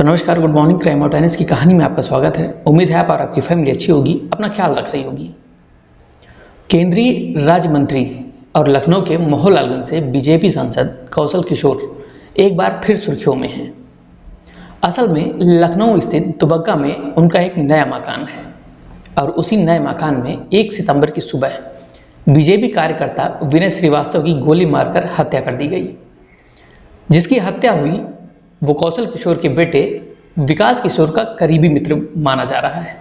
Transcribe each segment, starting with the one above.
तो नमस्कार, good morning. Crime और टेनिस की कहानी में आपका स्वागत है। उम्मीद है आप और आपकी फैमिली अच्छी होगी, अपना ख्याल रख रही होगी। केंद्रीय राज्य मंत्री और लखनऊ के मोहनलालगंज से बीजेपी सांसद कौशल किशोर एक बार फिर सुर्खियों में हैं। असल में लखनऊ स्थित दुबग्गा में उनका एक नया मकान है और उसी नए मकान में 1 सितंबर की सुबह बीजेपी कार्यकर्ता विनय श्रीवास्तव की गोली मारकर हत्या कर दी गई। जिसकी हत्या हुई वो कौशल किशोर के बेटे विकास किशोर का करीबी मित्र माना जा रहा है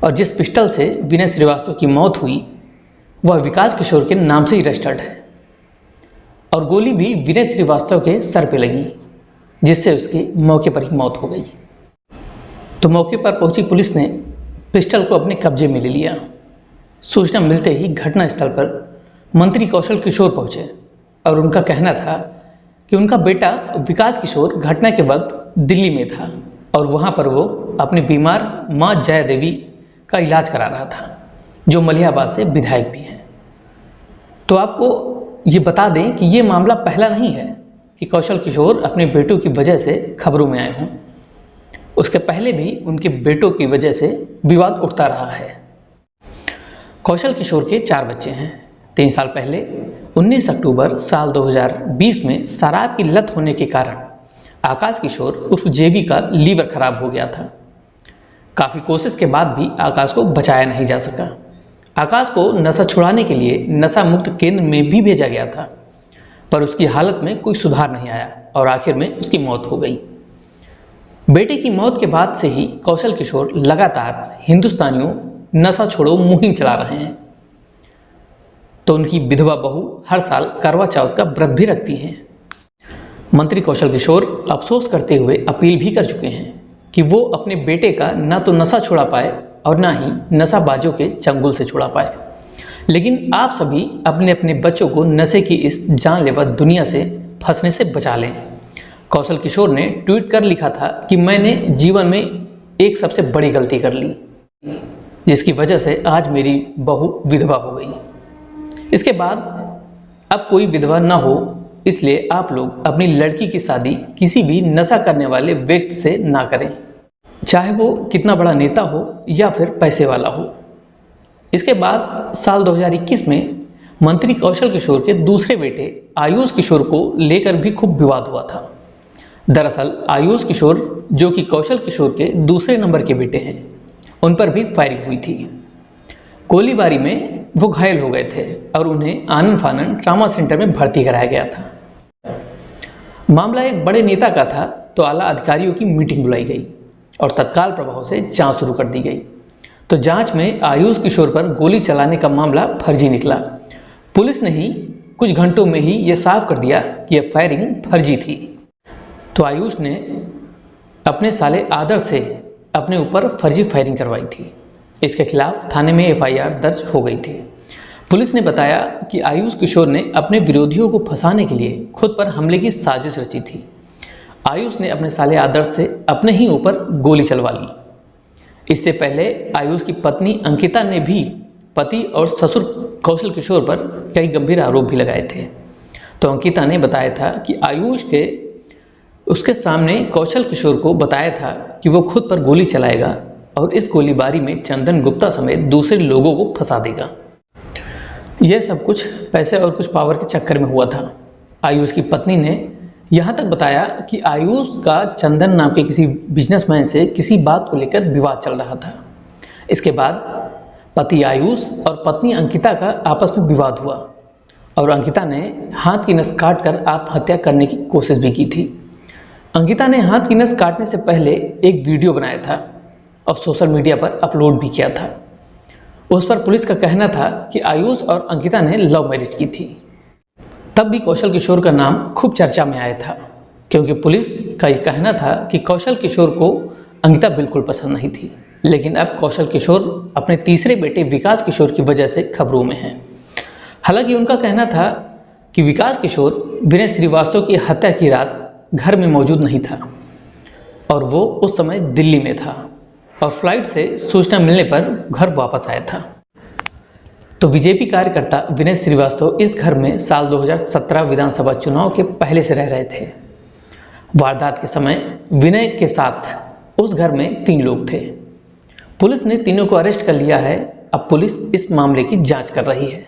और जिस पिस्टल से विनय श्रीवास्तव की मौत हुई वह विकास किशोर के नाम से ही रजिस्टर्ड है और गोली भी विनय श्रीवास्तव के सर पे लगी, जिससे उसकी मौके पर ही मौत हो गई। तो मौके पर पहुंची पुलिस ने पिस्टल को अपने कब्जे में ले लिया। सूचना मिलते ही घटनास्थल पर मंत्री कौशल किशोर पहुंचे और उनका कहना था कि उनका बेटा विकास किशोर घटना के वक्त दिल्ली में था और वहां पर वो अपनी बीमार मां जया देवी का इलाज करा रहा था, जो मलिहाबाद से विधायक भी हैं। तो आपको ये बता दें कि ये मामला पहला नहीं है कि कौशल किशोर अपने बेटों की वजह से खबरों में आए हों। उसके पहले भी उनके बेटों की वजह से विवाद उठता रहा है। कौशल किशोर के 4 बच्चे हैं। 3 साल पहले 19 अक्टूबर साल 2020 में शराब की लत होने के कारण आकाश किशोर उर्फ जेबी का लीवर खराब हो गया था। काफ़ी कोशिश के बाद भी आकाश को बचाया नहीं जा सका। आकाश को नशा छुड़ाने के लिए नशा मुक्त केंद्र में भी भेजा गया था, पर उसकी हालत में कोई सुधार नहीं आया और आखिर में उसकी मौत हो गई। बेटे की मौत के बाद से ही कौशल किशोर लगातार हिंदुस्तानियों नशा छोड़ो मुहिम चला रहे हैं। तो उनकी विधवा बहू हर साल करवा चौथ का व्रत भी रखती हैं। मंत्री कौशल किशोर अफसोस करते हुए अपील भी कर चुके हैं कि वो अपने बेटे का ना तो नशा छुड़ा पाए और ना ही नशाबाजों के चंगुल से छुड़ा पाए। लेकिन आप सभी अपने अपने बच्चों को नशे की इस जानलेवा दुनिया से फंसने से बचा लें। कौशल किशोर ने ट्वीट कर लिखा था कि मैंने जीवन में एक सबसे बड़ी गलती कर ली, जिसकी वजह से आज मेरी बहू विधवा हो गई। इसके बाद अब कोई विधवा ना हो, इसलिए आप लोग अपनी लड़की की शादी किसी भी नशा करने वाले व्यक्ति से ना करें, चाहे वो कितना बड़ा नेता हो या फिर पैसे वाला हो। इसके बाद साल 2021 में मंत्री कौशल किशोर के दूसरे बेटे आयुष किशोर को लेकर भी खूब विवाद हुआ था। दरअसल आयुष किशोर, जो कि कौशल किशोर के दूसरे नंबर के बेटे हैं, उन पर भी फायरिंग हुई थी। गोलीबारी में वो घायल हो गए थे और उन्हें आनंद फानन ट्रामा सेंटर में भर्ती कराया गया था। मामला एक बड़े नेता का था तो आला अधिकारियों की मीटिंग बुलाई गई और तत्काल प्रभाव से जांच शुरू कर दी गई। तो जांच में आयुष किशोर पर गोली चलाने का मामला फर्जी निकला। पुलिस ने ही कुछ घंटों में ही ये साफ कर दिया कि यह फायरिंग फर्जी थी। तो आयुष ने अपने साले आदर्श से अपने ऊपर फर्जी फायरिंग करवाई थी। इसके खिलाफ थाने में FIR दर्ज हो गई थी। पुलिस ने बताया कि आयुष किशोर ने अपने विरोधियों को फंसाने के लिए खुद पर हमले की साजिश रची थी। आयुष ने अपने साले आदर्श से अपने ही ऊपर गोली चलवा ली। इससे पहले आयुष की पत्नी अंकिता ने भी पति और ससुर कौशल किशोर पर कई गंभीर आरोप भी लगाए थे। तो अंकिता ने बताया था कि आयुष के उसके सामने कौशल किशोर को बताया था कि वो खुद पर गोली चलाएगा और इस गोलीबारी में चंदन गुप्ता समेत दूसरे लोगों को फंसा देगा। यह सब कुछ पैसे और कुछ पावर के चक्कर में हुआ था। आयुष की पत्नी ने यहाँ तक बताया कि आयुष का चंदन नाम के किसी बिजनेसमैन से किसी बात को लेकर विवाद चल रहा था। इसके बाद पति आयुष और पत्नी अंकिता का आपस में विवाद हुआ और अंकिता ने हाथ की नस काट कर आत्महत्या करने की कोशिश भी की थी। अंकिता ने हाथ की नस काटने से पहले एक वीडियो बनाया था और सोशल मीडिया पर अपलोड भी किया था। उस पर पुलिस का कहना था कि आयुष और अंकिता ने लव मैरिज की थी। तब भी कौशल किशोर का नाम खूब चर्चा में आया था, क्योंकि पुलिस का ये कहना था कि कौशल किशोर को अंकिता बिल्कुल पसंद नहीं थी। लेकिन अब कौशल किशोर अपने तीसरे बेटे विकास किशोर की वजह से खबरों में हैं। हालांकि उनका कहना था कि विकास किशोर विनय श्रीवास्तव की हत्या की रात घर में मौजूद नहीं था और वो उस समय दिल्ली में था और फ्लाइट से सूचना मिलने पर घर वापस आया था। तो बीजेपी कार्यकर्ता विनय श्रीवास्तव इस घर में साल 2017 विधानसभा चुनाव के पहले से रह रहे थे। वारदात के समय विनय के साथ उस घर में 3 लोग थे। पुलिस ने तीनों को अरेस्ट कर लिया है। अब पुलिस इस मामले की जांच कर रही है।